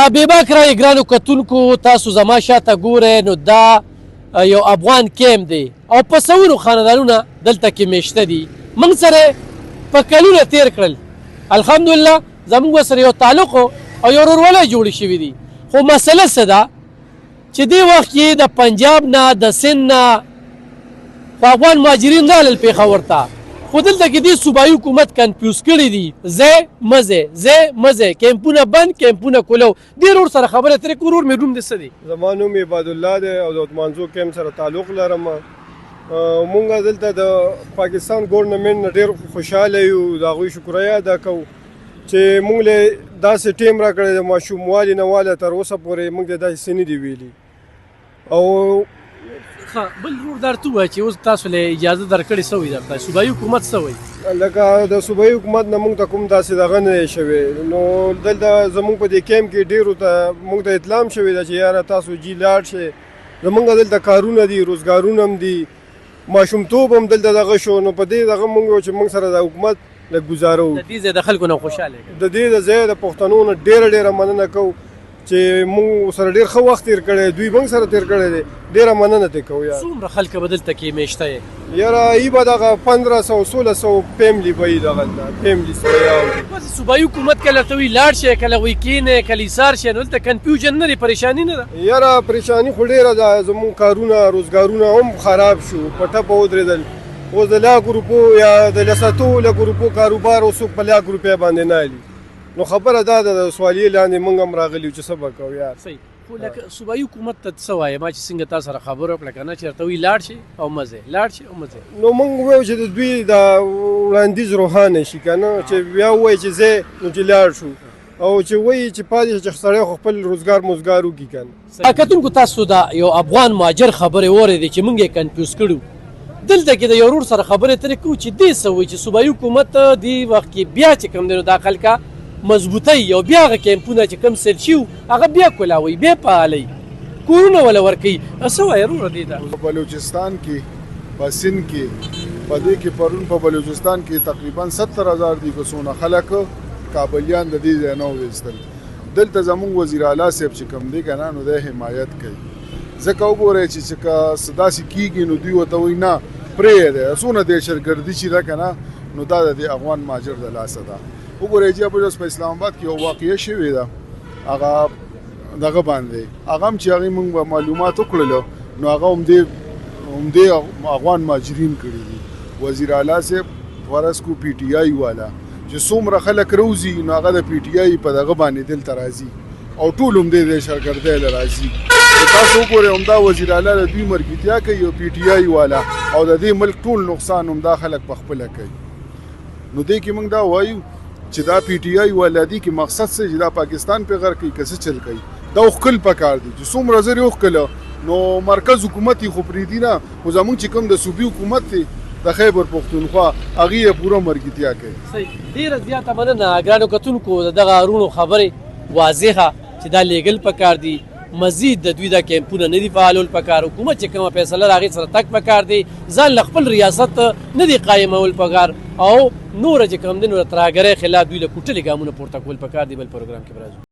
بې باک رایې ګرانو کتونکو تاسو زما شاته ګورئ نو دا یو افغان کیمپ دی او په سوونو خاندانونه دلته کې میشته دي موږ سره په کلونه تیر کړل الحمدلله زموږ سره یو تعلق او یو ورورولۍ جوړې شوي دي خو مسله څه ده چې دې وخت کې د پنجاب نه د سند نه خو افغان مهاجرین رالل پېښور ته خو دلته کې دې صوبایي حکومت کنفیوز کړي دي ځای مزه کیمپونه بند کیمپونه کولو ډېر ور سره خبره ترې کړو ورور مې روم دې څه دی زما نوم عباد الله دی او د عثمانزو کیمپ سره تعلق لرم مونږ دلته د پاکستان ګورنمنټ نه ډېر خوشحاله یو د هغوی شکریه ادا کوو چې مونږ له داسې ټیم راکړی د ماشوموالي نه واله تر اوسه پورې مونږ ته داسې څه نه دي ویلي او بل ورور درته ووایه چې اوس تاسو له اجازه درکړې څه وایي درته صوبایي حکومت څه وایي لکه د صوبایي حکومت نه مونږ ته کوم داسې دغه نه دی شوی نو دلته زمونږ په دې کیمپ کې ډېرو ته مونږ ته اطلاع هم شوې ده چې یاره تاسو جي لاړ شئ زمونږ دلته کارونه دي روزګارونه هم دي ماشومتوب هم دلته دغه شو نو په دې دغه مونږ چې مونږ سره د حکومت لږ ګزاره د دې ځای د خلکو نه خوشحاله د دې د ځای د پښتنو نه ډېره مننه کوو چې مونږ سره ډېر ښه وخت تېر کړی دوی موږ سره تېر کړی دی ډېره مننه ترې کوو یار څومره خلک به دلته کې میشته یې یاره ای به دغه 1500 فیملي به وي دغلته فیملیز به یې صوبایي حکومت کله ورته وایي لاړ شئ کله وایي کښېنئ کله ایسار شئ نو دلته کنفیوژن نه دی پریشاني نه ده یاره پریشاني خو ډېره ده زمونږ کارونه روزګارونه هم خراب شو په ټپه ودرېدل اوس د لاکو روپو یا د لساتو لکو روپو کاروبار اوس څوک په لاکو روپۍ باندې نه علي نو خبره دا ده د سوالیې لاندې موږ هم راغلي چې څه به کوو یار صحیح خو لکه صوبایي حکومت ته څه وایې ما چې څنګه تا سره خبره وکړه که نه چې ورته وایي لاړ شي او مزه نو موږ وویو چې د دوی د وړاندیز روښانه شي که نه چې بیا ووایي چې ځای نو چې لاړ شو او چې وایي چې پاتې چې سړی خو خپل روزګار مزګار وکړي که نه کتونکو تاسو د یو افغان مهاجر خبرې واورېدې چې موږ یې کنفیوز کړو دلته کې د یو ورور سره خبرې ترې کوو چې دې څه وایي چې صوبایي حکومت دې وخت کې بیا چې کوم دی نو دا خلکه مضبوطی او بیا هغه کیمپونه چې کوم سیل شي هغه بیا کولاوي بیا فعالوي کورونه ولا ورکوي څه وایي وروره دې ته په بلوچستان کې په سند کې په دې کې پرون په بلوچستان کې تقریبا 70,000 دي که څونه خلک کابلیان د دې ځای نه وویستل دلته زموږ وزیر اعلی صاحب چې کوم دی که نه نو دی حمایت کوي ځکه وګورئ چې که داسې کېږي نو دوی ورته وایي نه پرېږدی څونه دهشتګردي چې ده که نه نو دا د دې افغان مهاجر د لاسه ده وګورئ چې په اسلام آباد کې یو واقعه شوې ده هغه دغه باندې هغه هم چې هغې موږ معلومات وکړلو نو هغه همدې افغان مهاجرین کړي دي وزیر اعلی صاحب فرض کو پی ټي آی والا چې څومره خلک روزي نو هغه د پی ټي آی په دغه باندې دلته راځي او ټول همدې دهشتګردۍ له راځي تاسو وګورئ همدا وزیر اعلی د دوی مرګتیا کوي او پی ټي آی والا او د دې ملک ټول نقصان همدا خلک په خپله کوي نو دې کې موږ دا وایو چې دا پی ټي آی والا دي کې مقصد څه چې دا پاکستان په غر کوي که څه چل کوي دا وښکل پکار دي چې څومره زر یې وښکله نو مرکز حکومت یې خو پرېږدي نه خو زموږ چې کوم د صوبي حکومت دی د خیبر پښتونخوا هغې یې پوره مرګتیا کوي صحیح ډېره زیاته مننه ګرانو کتونکو د دغه اړونو خبرې واضحه چې دا لیږل پکار دي مزید د دوی دا کیمپونه نه دي فعالول پکار حکومت چې کومه فیصله د هغې سره تګ پکار دی ځان له خپل ریاست نه دي قایمول پکار او نوره چې کوم دی نو د ترهګرۍ خلاف دوی له کوټلې ګامونه پورته کول پکار دي بل پروګرام کې به راځو